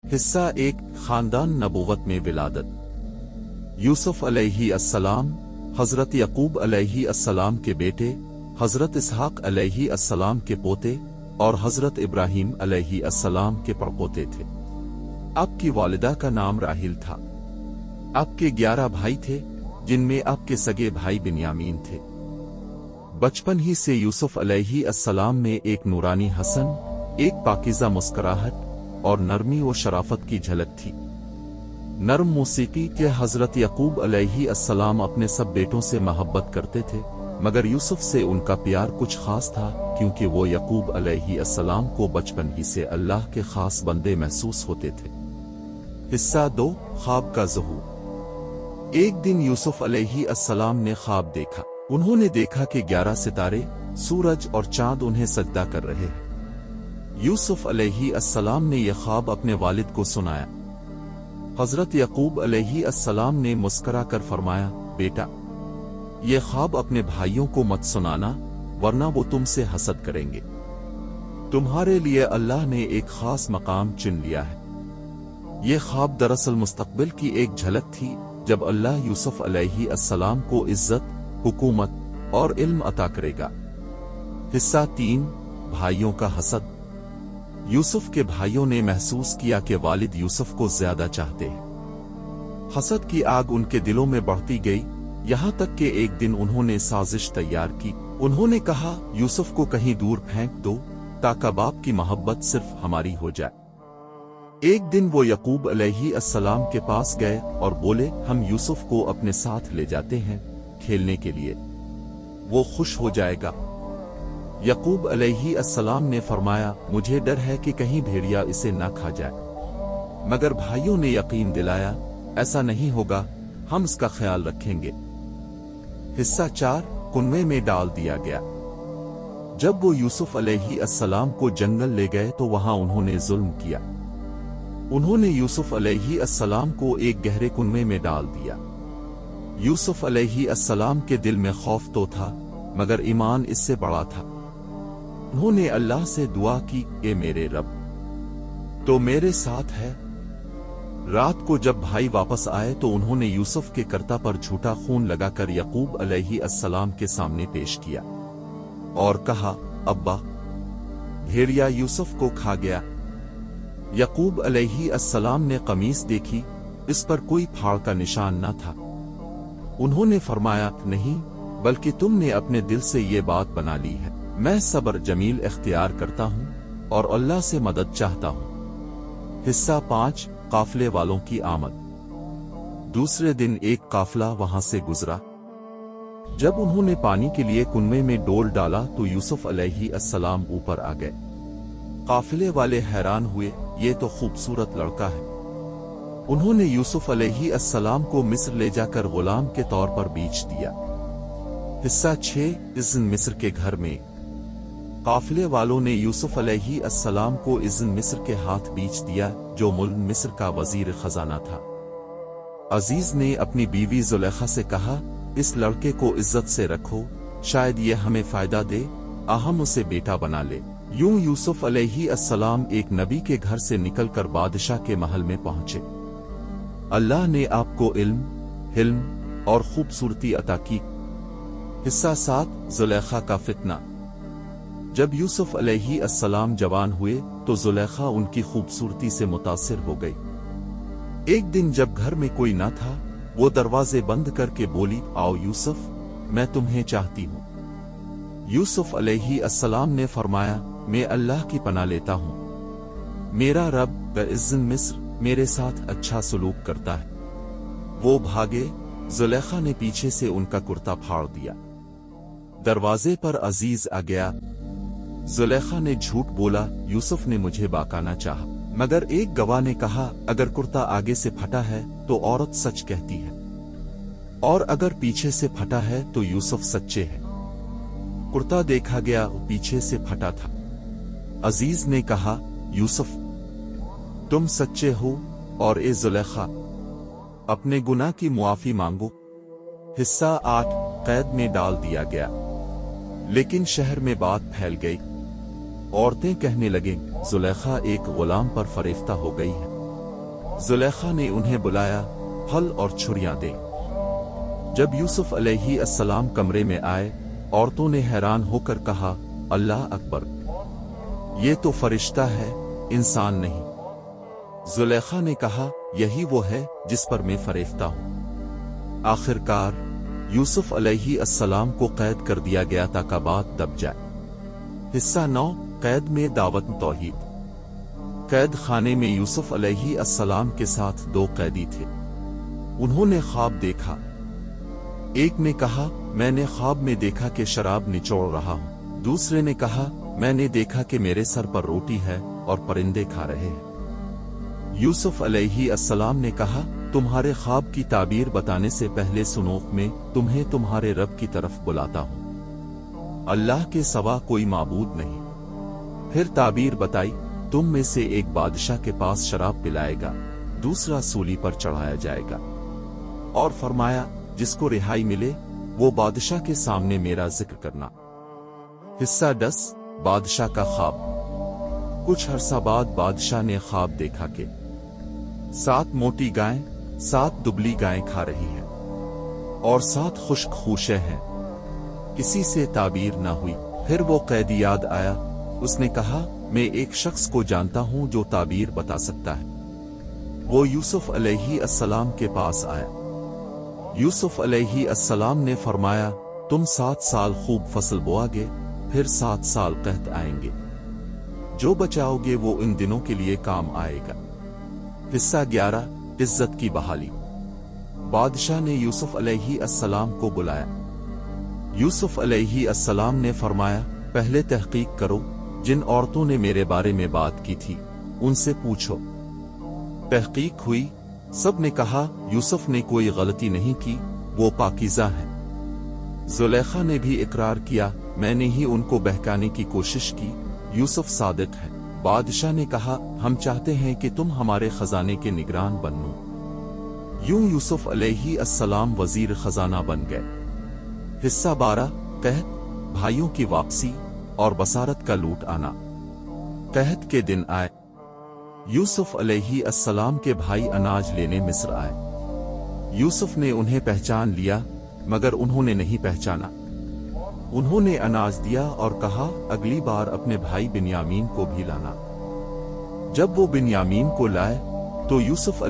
हिस्सा एक खानदान नबूवत में विलादत। यूसुफ अलैहि अस्सलाम हजरत यकूब अलैहि अस्सलाम के बेटे, हजरत इसहाक अलैहि अस्सलाम के पोते और हजरत इब्राहीम अलैहि अस्सलाम के पड़पोते थे। आपकी वालिदा का नाम राहिल था। आपके 11 भाई थे, जिनमें आपके सगे भाई बिन्यामीन थे। बचपन ही से यूसुफ अलैहि अस्सलाम में एक नूरानी हसन, एक पाकीज़ा मुस्कुराहट और नरमी व शराफत की झलक थी। नरम मौसीकी के हजरत यकूब अलैहि अस्सलाम अपने सब बेटों से मोहब्बत करते थे, मगर यूसुफ से उनका प्यार कुछ खास था, क्योंकि वो यकूब अलैहि अस्सलाम को बचपन ही से अल्लाह के खास बंदे महसूस होते थे। हिस्सा 2 ख्वाब का ज़हूर। एक दिन यूसुफ अलैहि अस्सलाम ने ख्वाब देखा। उन्होंने देखा कि 11 सितारे, सूरज और चांद उन्हें सजदा कर रहे हैं। यूसुफ अलैहि अस्सलाम ने यह ख्वाब अपने वालिद को सुनाया। हजरत यकूब अलैहि अस्सलाम ने मुस्करा कर फरमाया, बेटा, ये ख्वाब अपने भाइयों को मत सुनाना, वरना वो तुमसे हसद करेंगे। तुम्हारे लिए अल्लाह ने एक खास मकाम चुन लिया है। ये ख्वाब दरअसल मुस्तकबिल की एक झलक थी, जब अल्लाह यूसुफ अलैहि अस्सलाम को इज्जत, हुकूमत और इल्म अता करेगा। हिस्सा 3 भाइयों का हसद। यूसुफ के भाइयों ने महसूस किया कि वालिद यूसुफ को ज्यादा चाहते हैं। हसद की आग उनके दिलों में बढ़ती गई, यहाँ तक कि एक दिन उन्होंने साजिश तैयार की। उन्होंने कहा, यूसुफ को कहीं दूर फेंक दो, ताकि बाप की मोहब्बत सिर्फ हमारी हो जाए। एक दिन वो यकूब अलैहि अस्सलाम के पास गए और बोले, हम यूसुफ को अपने साथ ले जाते हैं खेलने के लिए, वो खुश हो जाएगा। यकूब अलैहि अस्सलाम ने फरमाया, मुझे डर है कि कहीं भेड़िया इसे न खा जाए। मगर भाइयों ने यकीन दिलाया, ऐसा नहीं होगा, हम इसका ख्याल रखेंगे। हिस्सा 4 कुनवे में डाल दिया गया। जब वो यूसुफ अलैहि अस्सलाम को जंगल ले गए तो वहां उन्होंने जुल्म किया। उन्होंने यूसुफ अलैहि अस्सलाम को एक गहरे कुनवे में डाल दिया। यूसुफ अलैहि अस्सलाम के दिल में खौफ तो था, मगर ईमान इससे बड़ा था। उन्होंने अल्लाह से दुआ की, ए मेरे रब, तो मेरे साथ है। रात को जब भाई वापस आए तो उन्होंने यूसुफ के कर्ता पर झूठा खून लगाकर यकूब अलैहि अस्सलाम के सामने पेश किया और कहा, अब्बा, भेड़िया यूसुफ को खा गया। यकूब अलैहि अस्सलाम ने कमीज देखी, इस पर कोई फाड़ का निशान न था। उन्होंने फरमाया, नहीं, बल्कि तुमने अपने दिल से ये बात बना ली है। मैं सब्र जमील इख्तियार करता हूँ और अल्लाह से मदद चाहता हूँ। हिस्सा 5 काफले वालों की आमद। दूसरे दिन एक काफला वहां से गुजरा। जब उन्होंने पानी के लिए कुनवे में डोल डाला तो यूसुफ अलैहि अस्सलाम ऊपर आ गए। काफिले वाले हैरान हुए, ये तो खूबसूरत लड़का है। उन्होंने यूसुफ अलैहि अस्सलाम को मिस्र ले जाकर गुलाम के तौर पर बेच दिया। हिस्सा 6 इज़्न मिस्र के घर में। काफिले वालों ने यूसुफ अलैहि अस्सलाम को इज़्न मिस्र के हाथ बेच दिया, जो मुल्क मिस्र का वजीर खजाना था। अजीज ने अपनी बीवी जुलेखा से कहा, इस लड़के को इज्जत से रखो, शायद ये हमें फायदा दे, हम उसे बेटा बना ले। यूं यूसुफ अलैहि अस्सलाम एक नबी के घर से निकलकर बादशाह के महल में पहुंचे। अल्लाह ने आपको इल्म, हिल्म और खूबसूरती अता की। हिस्सा 7 जुलेखा का फितना। जब यूसुफ अलैहि अस्सलाम जवान हुए तो जुलेखा उनकी खूबसूरती से मुतासिर हो गई। एक दिन जब घर में कोई न था, वो दरवाजे बंद करके बोली, आओ यूसुफ, मैं तुम्हें चाहती हूँ। यूसुफ अलैहि अस्सलाम ने फरमाया, मैं अल्लाह की पनाह लेता हूँ। मेरा रब ब-इज़्न मिस्र मेरे साथ अच्छा सलूक करता है। वो भागे। जुलेखा ने पीछे से उनका कुर्ता फाड़ दिया। दरवाजे पर अजीज आ गया। जुलेखा ने झूठ बोला, यूसुफ ने मुझे बहकाना चाहा, मगर एक गवाह ने कहा, अगर कुर्ता आगे से फटा है तो औरत सच कहती है, और अगर पीछे से फटा है तो यूसुफ सच्चे हैं। कुर्ता देखा गया, पीछे से फटा था। अजीज ने कहा, यूसुफ, तुम सच्चे हो, और ए जुलेखा, अपने गुनाह की मुआफी मांगो। हिस्सा 8 कैद में डाल दिया गया। लेकिन शहर में बात फैल गई। औरतें कहने लगीं, जुलेखा एक गुलाम पर फरेफ्ता हो गई है। जुलेखा ने उन्हें बुलाया, फल और छुरियां दे। जब यूसुफ अलैहि अस्सलाम कमरे में आए, औरतों ने हैरान होकर कहा, अल्लाह अकबर, ये तो फरिश्ता है, इंसान नहीं। जुलेखा ने कहा, यही वो है जिस पर मैं फरेफ्ता हूं। आखिरकार यूसुफ अलैहि अस्सलाम को कैद कर दिया गया ताकि बात दब जाए। हिस्सा 9, कैद में दावत तौहीद। कैद खाने में यूसुफ अलैहि अस्सलाम के साथ 2 कैदी थे। उन्होंने ख्वाब देखा। एक ने कहा, मैंने ख्वाब में देखा कि शराब निचोड़ रहा हूं। दूसरे ने कहा, मैंने देखा कि मेरे सर पर रोटी है और परिंदे खा रहे हैं। यूसुफ अलैहि अस्सलाम ने कहा, तुम्हारे ख्वाब की ताबीर बताने से पहले सुनो, मैं तुम्हें तुम्हारे रब की तरफ बुलाता हूं। अल्लाह के सिवा कोई माबूद नहीं। फिर ताबीर बताई, तुम में से एक बादशाह के पास शराब पिलाएगा, दूसरा सूली पर चढ़ाया जाएगा। और फरमाया, जिसको रिहाई मिले वो बादशाह के सामने मेरा जिक्र करना। हिस्सा 10, बादशाह का ख्वाब। कुछ अरसा बाद बादशाह ने ख्वाब देखा कि 7 मोटी गायें 7 दुबली गायें खा रही हैं और 7 खुश्क खूशे हैं। किसी से ताबीर न हुई। फिर वो कैदी याद आया। उसने कहा, मैं एक शख्स को जानता हूं जो ताबीर बता सकता है। वो यूसुफ अलैहि अस्सलाम के पास आया। यूसुफ अलैहि अस्सलाम ने फरमाया, तुम 7 साल खूब फसल बोआगे, फिर 7 साल कहत आएंगे। जो बचाओगे वो इन दिनों के लिए काम आएगा। हिस्सा 11, इज्जत की बहाली। बादशाह ने यूसुफ अलैहि अस्सलाम को बुलाया। यूसुफ अलैहि अस्सलाम ने फरमाया, पहले तहकीक करो, जिन औरतों ने मेरे बारे में बात की थी उनसे पूछो। तहकीक हुई। सब ने कहा, यूसुफ ने कोई गलती नहीं की, वो पाकीज़ा हैं। जुलेखा ने भी इकरार किया, मैंने ही उनको बहकाने की कोशिश की, यूसुफ सादिक है। बादशाह ने कहा, हम चाहते हैं कि तुम हमारे खजाने के निगरान बनो। यूं यूसुफ अलैहि अस्सलाम वजीर खजाना बन गए। हिस्सा 12, कहत, भाइयों की वापसी और बसारत का लूट आना। कहत के दिन आए। यूसुफ अलैहि अस्सलाम के भाई अनाज लेने मिस्र आए। यूसुफ ने उन्हें पहचान लिया, मगर उन्होंने नहीं पहचाना। उन्होंने अनाज दिया और कहा, अगली बार अपने भाई बिन्यामीन को भी लाना। जब वो बिन्यामीन को लाए तो यूसुफ